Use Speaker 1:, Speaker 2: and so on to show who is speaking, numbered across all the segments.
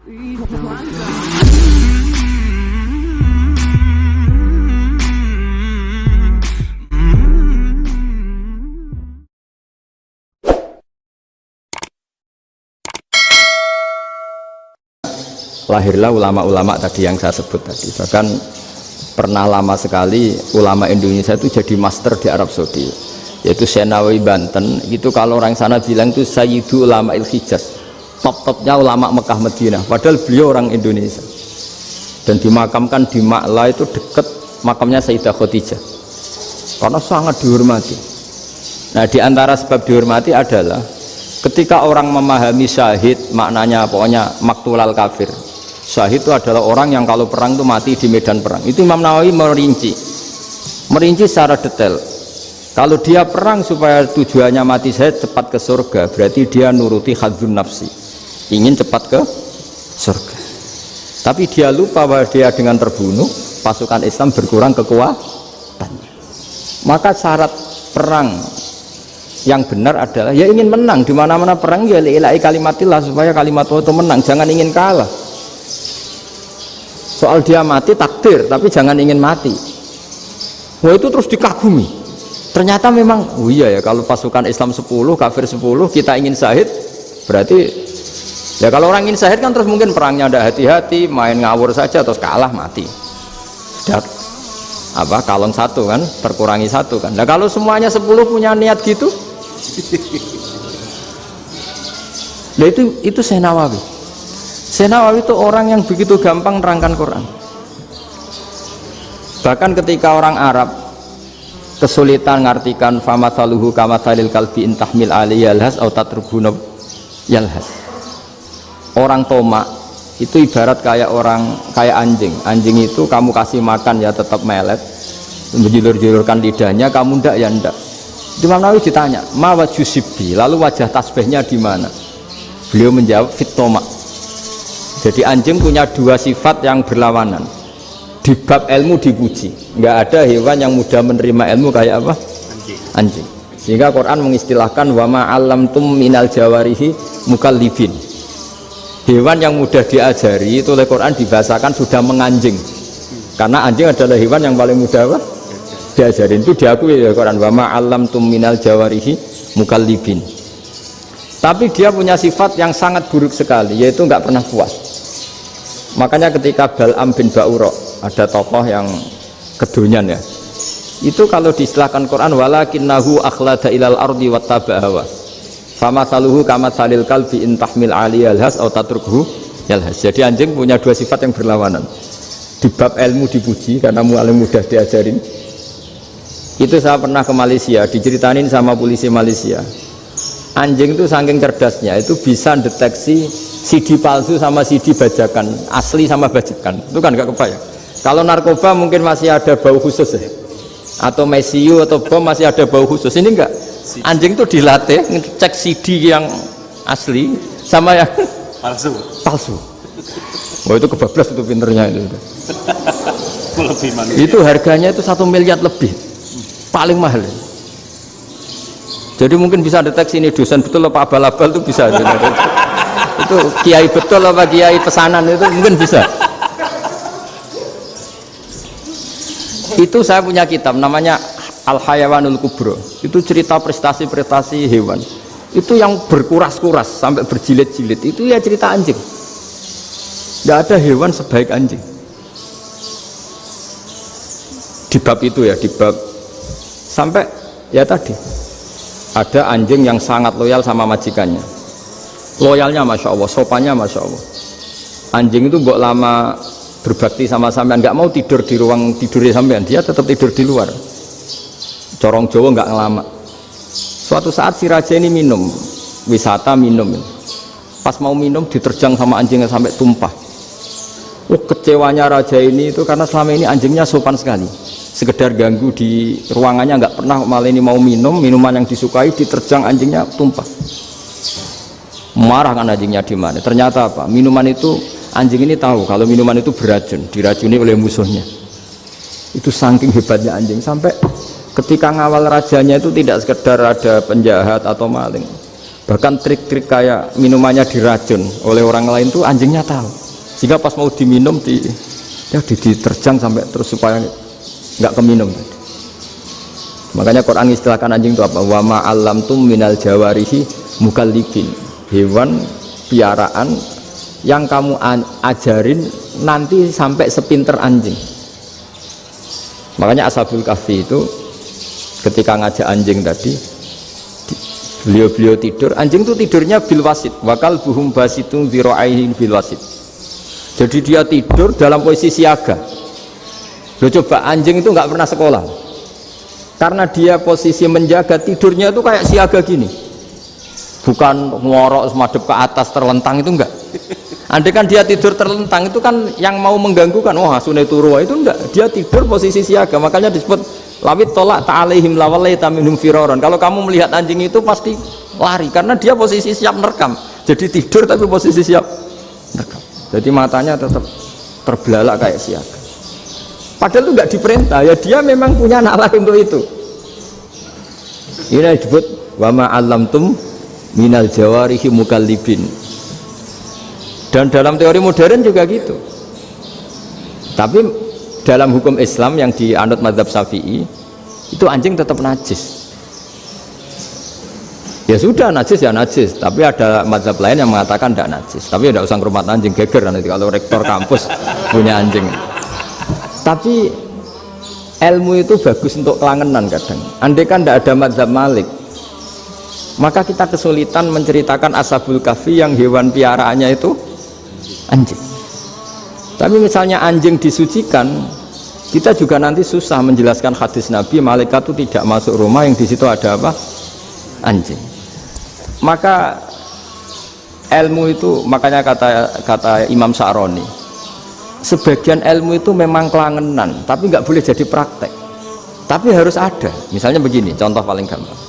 Speaker 1: Lahirlah ulama-ulama tadi yang saya sebut tadi. Bahkan pernah lama sekali ulama Indonesia itu jadi master di Arab Saudi, yaitu Senawi Banten. Itu kalau orang sana bilang itu Sayyidu Ulama Il-Hijaz, top-topnya ulama Mekah Madinah, padahal beliau orang Indonesia dan dimakamkan di Ma'la, itu dekat makamnya Sayyidah Khadijah karena sangat dihormati. Nah, di antara sebab dihormati adalah ketika orang memahami syahid, maknanya pokoknya maktulal kafir. Syahid itu adalah orang yang kalau perang itu mati di medan perang. Itu Imam Nawawi merinci secara detail. Kalau dia perang supaya tujuannya mati syahid cepat ke surga, berarti dia nuruti hadzun nafsi, ingin cepat ke surga. Tapi dia lupa bahwa dia dengan terbunuh pasukan Islam berkurang kekuatannya. Maka syarat perang yang benar adalah ya ingin menang. Di mana-mana perang ya lillahi kalimatillah, supaya kalimat Allah itu menang, jangan ingin kalah. Soal dia mati takdir, tapi jangan ingin mati. Wah, itu terus dikagumi. Ternyata memang, oh iya ya, kalau pasukan Islam 10, kafir 10, kita ingin syahid, berarti ya kalau orang ingin syahid kan terus mungkin perangnya ada hati-hati, main ngawur saja terus kalah mati. Sudah apa, kalon satu kan, terkurangi satu kan. Nah kalau semuanya 10 punya niat gitu, nah itu Senawawi. Senawawi itu orang yang begitu gampang nerangkan Quran. Bahkan ketika orang Arab kesulitan ngartikan famathaluhu kamathalil kalbi intahmil alaihi yalhas atau tatrubuna yalhas, orang tomak itu ibarat kayak anjing. Anjing itu kamu kasih makan ya tetap melet, menjulur-julurkan lidahnya, kamu ndak ya ndak. Imam Nawawi ditanya, ma wajusibbi, lalu wajah tasbihnya di mana? Beliau menjawab fit tomak. Jadi anjing punya dua sifat yang berlawanan. Di bab ilmu dipuji, nggak ada hewan yang mudah menerima ilmu kayak apa? Anjing. Sehingga Quran mengistilahkan wa ma 'allamtum minal jawarihi mukallibin. Hewan yang mudah diajari itu oleh Quran dibahasakan sudah menganjing. Karena anjing adalah hewan yang paling mudah apa? Diajarin. Itu diakui oleh Quran, wa ma 'allamtum minal jawarihi mukallibin. Tapi dia punya sifat yang sangat buruk sekali, yaitu nggak pernah puas. Makanya ketika Bal'am bin Ba'ura, ada tokoh yang kedonyan ya, itu kalau diistilahkan Quran walakinnahu akhlada ilal ardi wattaba hawa famathaluhu kamathalil kalbi in tahmil ali yalhas atau tatrukhu yalhas. Jadi anjing punya dua sifat yang berlawanan. Di bab ilmu dipuji karena paling mudah diajarin. Itu saya pernah ke Malaysia, diceritain sama polisi Malaysia. Anjing itu saking cerdasnya itu bisa deteksi CD palsu sama CD bajakan, asli sama bajakan. Itu kan nggak kebayang. Kalau narkoba mungkin masih ada bau khusus ya, atau mesiu atau bom masih ada bau khusus. Ini enggak. Anjing itu dilatih ngecek CD yang asli sama yang palsu. Wah, itu kebablas itu pinternya itu. Itu harganya itu 1 miliar lebih, paling mahal. Jadi mungkin bisa deteksi ini dosen betul apa abal-abal itu bisa. Itu kiai betul apa kiai pesanan itu mungkin bisa. Itu saya punya kitab namanya Al-Hayawanul Kubro. Itu cerita prestasi-prestasi hewan. Itu yang berkuras-kuras sampai berjilid-jilid. Itu ya cerita anjing. Tidak ada hewan sebaik anjing. Di bab itu ya, di bab sampai ya tadi ada anjing yang sangat loyal sama majikannya. Loyalnya Masya Allah, sopannya Masya Allah. Anjing itu mbok lama berbakti sama sampean, nggak mau tidur di ruang tidurnya sampean, dia tetap tidur di luar. Corong Jawa nggak ngelama. Suatu saat si raja ini minum, wisata minum. Pas mau minum diterjang sama anjingnya sampai tumpah. Kecewanya raja ini itu karena selama ini anjingnya sopan sekali. Sekedar ganggu di ruangannya nggak pernah, malah ini mau minum minuman yang disukai diterjang anjingnya tumpah. Marah kan anjingnya di mana? Ternyata apa? Minuman itu, anjing ini tahu kalau minuman itu beracun, diracuni oleh musuhnya. Itu saking hebatnya anjing sampai ketika ngawal rajanya itu tidak sekedar ada penjahat atau maling. Bahkan trik-trik kayak minumannya diracun oleh orang lain tuh anjingnya tahu. Sehingga pas mau diminum diterjang sampai terus supaya nggak keminum. Makanya Quran istilahkan anjing itu apa? Wa ma 'allamtum minal jawarihi mukallibin. Hewan piaraan yang kamu ajarin nanti sampai sepinter anjing. Makanya Ashabul Kahfi itu ketika ngajak anjing tadi, beliau tidur, anjing itu tidurnya bil wasit, wakal buhum basitun dzira'aihi bil wasit. Jadi dia tidur dalam posisi siaga. Loh, coba anjing itu nggak pernah sekolah, karena dia posisi menjaga, tidurnya itu kayak siaga gini, bukan ngorok semadep ke atas terlentang, itu enggak. Andai kan dia tidur terlentang itu kan yang mau mengganggu kan, wah sunai turwa, itu enggak, dia tidur posisi siaga. Makanya disebut lawit tolak ta'alaihim lawalaita minhum firaron. Kalau kamu melihat anjing itu pasti lari, karena dia posisi siap merekam. Jadi tidur tapi posisi siap merekam, jadi matanya tetap terbelalak kayak siaga. Padahal itu nggak diperintah, ya dia memang punya nalar untuk itu. Ini disebut wa ma 'allamtum minal jawarihi mukallibin. Dan dalam teori modern juga gitu. Tapi dalam hukum Islam yang dianut mazhab Syafi'i itu anjing tetap najis. Ya sudah, najis ya najis, tapi ada mazhab lain yang mengatakan tidak najis. Tapi tidak usah ngurmat anjing, geger nanti kalau rektor kampus punya anjing. Tapi ilmu itu bagus untuk kelangenan kadang. Andai kan tidak ada mazhab Malik, maka kita kesulitan menceritakan Ashabul Kahfi yang hewan piaraannya itu anjing. Tapi misalnya anjing disucikan, kita juga nanti susah menjelaskan hadis Nabi malaikat itu tidak masuk rumah yang di situ ada apa? Anjing. Maka ilmu itu, makanya kata Imam Sa'roni, sebagian ilmu itu memang kelangenan, tapi nggak boleh jadi praktek. Tapi harus ada. Misalnya begini, contoh paling gampang.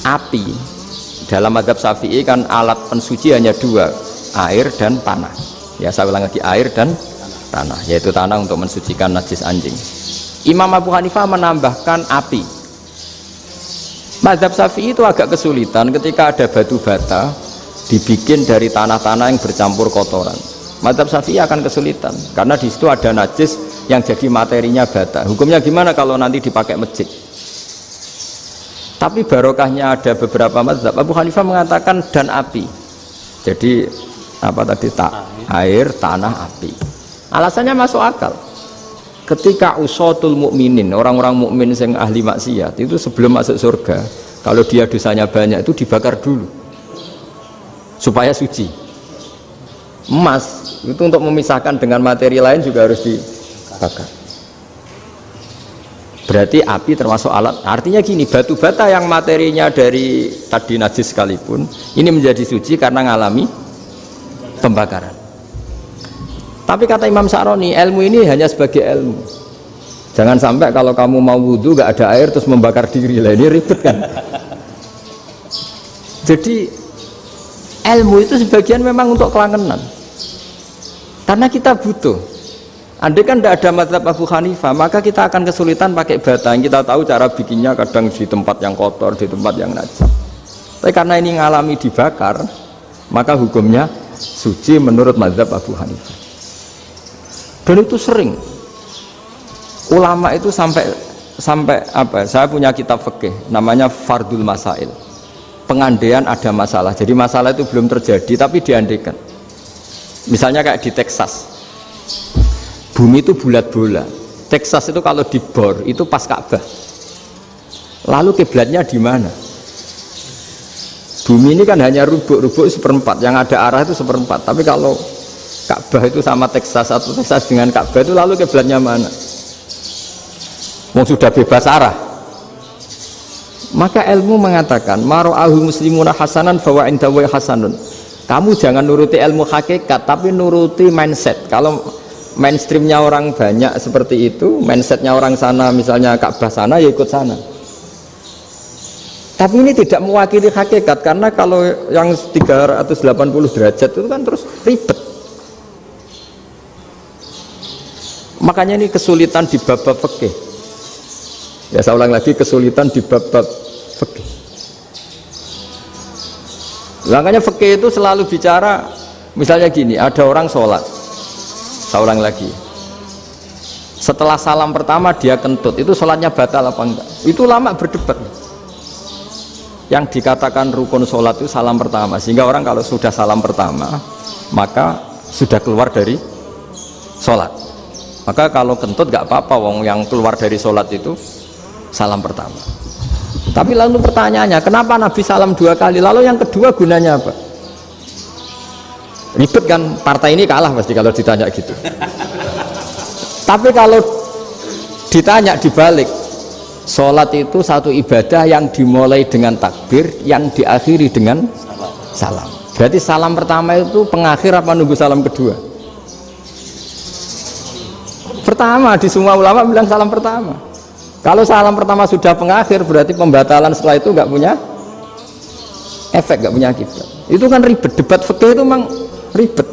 Speaker 1: Api dalam mazhab Syafi'i kan alat pensuci hanya dua, air dan tanah. Ya saya ulang lagi, air dan tanah, yaitu tanah untuk mensucikan najis anjing. Imam Abu Hanifah menambahkan api. Mazhab Syafi'i itu agak kesulitan ketika ada batu bata dibikin dari tanah-tanah yang bercampur kotoran. Mazhab Syafi'i akan kesulitan karena di situ ada najis yang jadi materinya bata. Hukumnya gimana kalau nanti dipakai masjid? Tapi barokahnya ada beberapa mazhab. Abu Hanifah mengatakan dan api. Jadi apa tadi, air, tanah, api. Alasannya masuk akal. Ketika usatul mukminin, orang-orang mukmin yang ahli maksiat itu sebelum masuk surga, kalau dia dosanya banyak itu dibakar dulu supaya suci. Emas itu untuk memisahkan dengan materi lain juga harus dibakar. Berarti api termasuk alat. Artinya gini, batu bata yang materinya dari tadi najis sekalipun ini menjadi suci karena ngalami pembakaran. Tapi kata Imam Sa'roni, ilmu ini hanya sebagai ilmu. Jangan sampai kalau kamu mau wudhu gak ada air terus membakar diri, lah ini ribet kan. Jadi ilmu itu sebagian memang untuk kelangenan, karena kita butuh. Andai kan tidak ada mazhab Abu Hanifah, maka kita akan kesulitan pakai bata. Kita tahu cara bikinnya kadang di tempat yang kotor, di tempat yang najis. Tapi karena ini ngalami dibakar, maka hukumnya suci menurut mazhab Abu Hanifah. Dan itu sering ulama itu sampai apa? Saya punya kitab fikih namanya Fardul Masail. Pengandaian ada masalah, jadi masalah itu belum terjadi tapi diandaikan. Misalnya kayak di Texas, bumi itu bulat bola. Texas itu kalau dibor itu pas Ka'bah. Lalu kiblatnya di mana? Bumi ini kan hanya rubuk-rubuk seperempat, yang ada arah itu seperempat. Tapi kalau Ka'bah itu sama Texas, atau Texas dengan Ka'bah itu lalu kiblatnya mana? Mau sudah bebas arah. Maka ilmu mengatakan maro'ahu muslimuna hasanan fawa indawa hasanun. Kamu jangan nuruti ilmu hakikat, tapi nuruti mindset. Kalau mainstreamnya orang banyak seperti itu, mindsetnya orang sana misalnya Ka'bah sana, ya ikut sana. Tapi ini tidak mewakili hakikat, karena kalau yang 380 derajat itu kan terus ribet. Makanya ini kesulitan di bab-bab fikih. Ya saya ulang lagi, kesulitan di bab-bab fikih. Makanya fikih itu selalu bicara, misalnya gini, ada orang sholat, saya ulang lagi, setelah salam pertama dia kentut, itu sholatnya batal apa enggak? Itu lama berdebat. Yang dikatakan rukun sholat itu salam pertama, sehingga orang kalau sudah salam pertama maka sudah keluar dari sholat. Maka kalau kentut gak apa-apa, wong yang keluar dari sholat itu salam pertama. Tapi lalu pertanyaannya, kenapa Nabi salam 2 kali, lalu yang kedua gunanya apa? Ribet kan, partai ini kalah pasti kalau ditanya gitu. Tapi kalau ditanya dibalik, sholat itu satu ibadah yang dimulai dengan takbir, yang diakhiri dengan salam. Berarti salam pertama itu pengakhir apa nunggu salam kedua? Pertama, di semua ulama bilang salam pertama. Kalau salam pertama sudah pengakhir, berarti pembatalan setelah itu nggak punya efek, nggak punya akibat. Itu kan ribet, debat fikih itu memang ribet.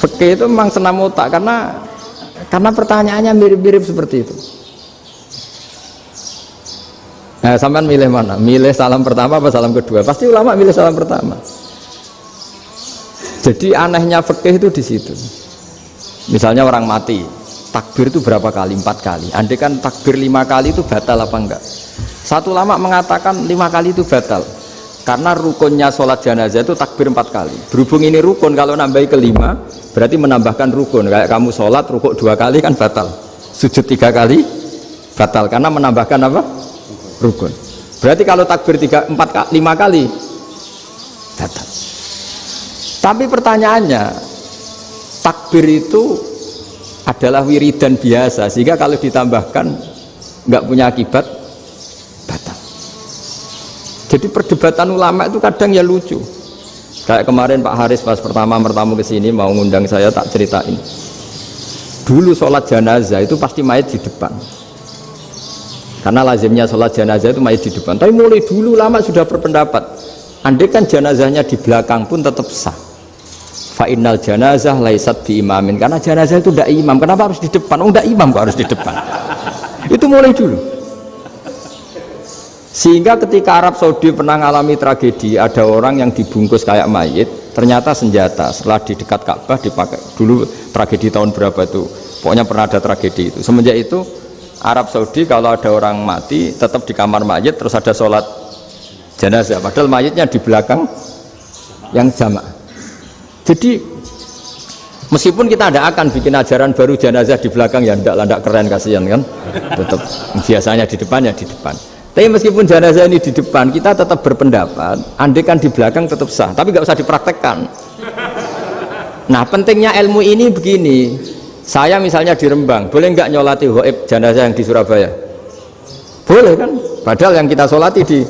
Speaker 1: Fikih itu memang senam otak, karena pertanyaannya mirip-mirip seperti itu. Nah, sampean milih mana? Milih salam pertama apa salam kedua? Pasti ulama milih salam pertama. Jadi anehnya fikih itu di situ. Misalnya orang mati, takbir itu berapa kali? 4 kali. Andai kan takbir 5 kali itu batal apa enggak? Satu ulama mengatakan 5 kali itu batal, karena rukunnya sholat jenazah itu takbir 4 kali. Berhubung ini rukun, kalau nambahi ke 5 berarti menambahkan rukun. Kayak kamu sholat rukuk 2 kali kan batal, sujud 3 kali batal, karena menambahkan apa? Rukun. Berarti kalau takbir 5 kali batal. Tapi pertanyaannya, takbir itu adalah wiridan biasa, sehingga kalau ditambahkan nggak punya akibat, batal. Jadi perdebatan ulama itu kadang ya lucu. Kayak kemarin Pak Haris pas pertama bertamu ke sini mau ngundang saya, tak ceritain. Dulu sholat jenazah itu pasti mayat di depan, karena lazimnya sholat jenazah itu mayat di depan. Tapi mulai dulu ulama sudah berpendapat, andai kan jenazahnya di belakang pun tetap sah. Fa'innal janazah laisat bi imamin, karena jenazah itu tidak imam. Kenapa harus di depan? Oh, tidak imam kok harus di depan. Itu mulai dulu. Sehingga ketika Arab Saudi pernah mengalami tragedi, ada orang yang dibungkus kayak mayit, ternyata senjata. Setelah di dekat Ka'bah dipakai. Dulu tragedi tahun berapa itu? Pokoknya pernah ada tragedi itu. Semenjak itu Arab Saudi kalau ada orang mati tetap di kamar mayit, terus ada sholat jenazah. Padahal mayitnya di belakang yang jamaah. Jadi meskipun kita tidak akan bikin ajaran baru jenazah di belakang, ya tidak keren, kasihan kan, tetap biasanya di depan ya di depan. Tapi meskipun jenazah ini di depan, kita tetap berpendapat andai kan di belakang tetap sah, tapi nggak usah dipraktekkan. Nah, pentingnya ilmu ini begini, saya misalnya di Rembang, boleh nggak nyolati ghaib jenazah yang di Surabaya? Boleh kan, padahal yang kita sholati di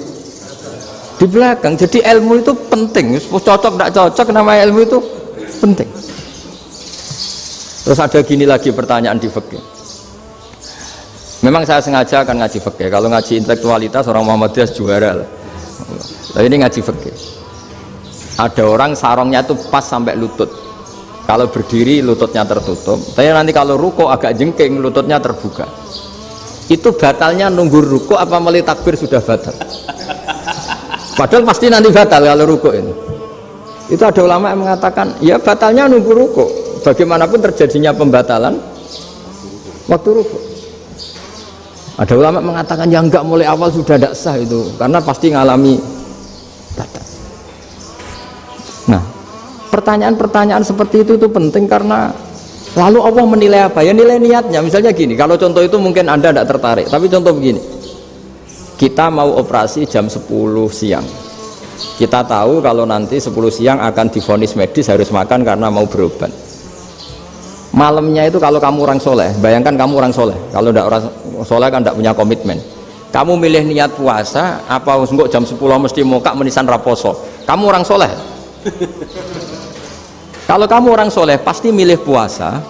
Speaker 1: belakang. Jadi ilmu itu penting, cocok tidak cocok, nama ilmu itu penting. Terus ada gini lagi pertanyaan di fikih. Memang saya sengaja akan ngaji fikih. Kalau ngaji intelektualitas orang Muhammadiyah juara lah. Tapi ini ngaji fikih. Ada orang sarungnya itu pas sampai lutut. Kalau berdiri lututnya tertutup. Tapi nanti kalau ruko agak jengking lututnya terbuka. Itu batalnya nunggu ruko apa mulai takbir sudah batal? Padahal pasti nanti batal kalau ruko ini. Itu ada ulama yang mengatakan, ya batalnya nunggu ruko. Bagaimanapun terjadinya pembatalan waktu ruko. Ada ulama mengatakan, ya enggak, mulai awal sudah tidak sah itu, karena pasti ngalami batal. Nah, pertanyaan-pertanyaan seperti itu penting, karena lalu Allah menilai apa? Ya nilai niatnya. Misalnya gini, kalau contoh itu mungkin Anda tidak tertarik, tapi contoh begini. Kita mau operasi jam 10 siang. Kita tahu kalau nanti 10 siang akan divonis medis harus makan karena mau berobat. Malamnya itu kalau kamu orang soleh, bayangkan kamu orang soleh. Kalau tidak orang soleh kan tidak punya komitmen. Kamu milih niat puasa, apa enggak jam 10 mesti mokak menisan raposo. Kamu orang soleh. Kalau kamu orang soleh pasti milih puasa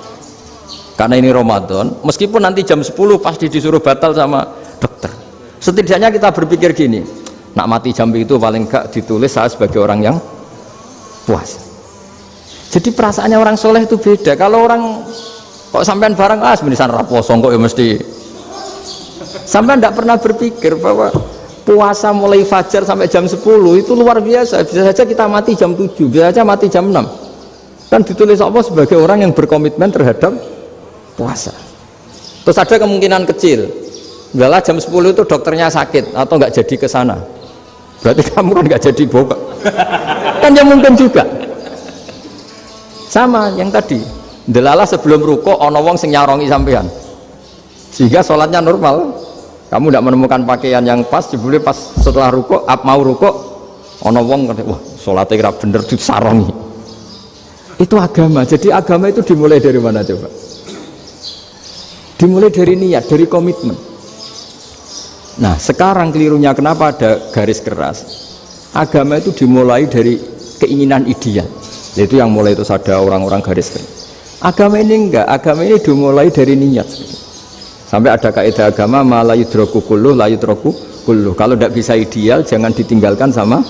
Speaker 1: karena ini Ramadan. Meskipun nanti jam 10 pasti disuruh batal sama dokter. Setidaknya kita berpikir gini, nak mati jam itu paling gak ditulis saya sebagai orang yang puasa. Jadi perasaannya orang soleh itu beda. Kalau orang kok sampean barang menisan raposo kok ya mesti. Sampean tidak pernah berpikir bahwa puasa mulai fajar sampai jam 10 itu luar biasa. Bisa saja kita mati jam 7, bisa saja mati jam 6. Kan ditulis Allah sebagai orang yang berkomitmen terhadap puasa. Terus ada kemungkinan kecil, udahlah jam 10 itu dokternya sakit atau nggak jadi ke sana, berarti kamu kan nggak jadi boba. Kan ya mungkin juga. Sama yang tadi, delala sebelum ruko ono wong sing nyarongi sampean, sehingga sholatnya normal. Kamu tidak menemukan pakaian yang pas, jebule pas setelah ruko, mau ruko, ono wong wah sholatnya kira bener disarongi. Itu agama. Jadi agama itu dimulai dari mana coba? Dimulai dari niat, dari komitmen. Nah sekarang kelirunya kenapa ada garis keras? Agama itu dimulai dari keinginan ideal. Itu yang mulai itu ada orang-orang garis keras. Agama ini enggak, agama ini dimulai dari niat. Sampai ada kaidah agama la yudroku kulluh la yudroku kulluh. Kalau tidak bisa ideal jangan ditinggalkan sama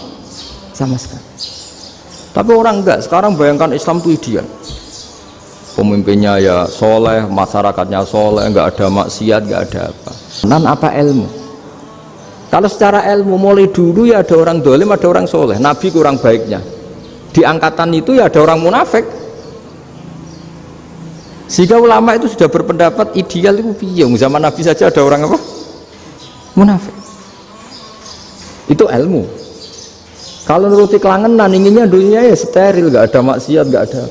Speaker 1: sekali. Tapi orang enggak, sekarang bayangkan Islam itu ideal. Pemimpinnya ya soleh, masyarakatnya soleh, enggak ada maksiat, enggak ada apa. Nan apa ilmu? Kalau secara ilmu mulai dulu ya ada orang dolim, ada orang soleh. Nabi kurang baiknya. Di angkatan itu ya ada orang munafik. Sehingga ulama itu sudah berpendapat ideal itu piye? Zaman Nabi saja ada orang apa? Munafik. Itu ilmu. Kalau nuruti kelangenan inginnya dunia ya steril, nggak ada maksiat, nggak ada.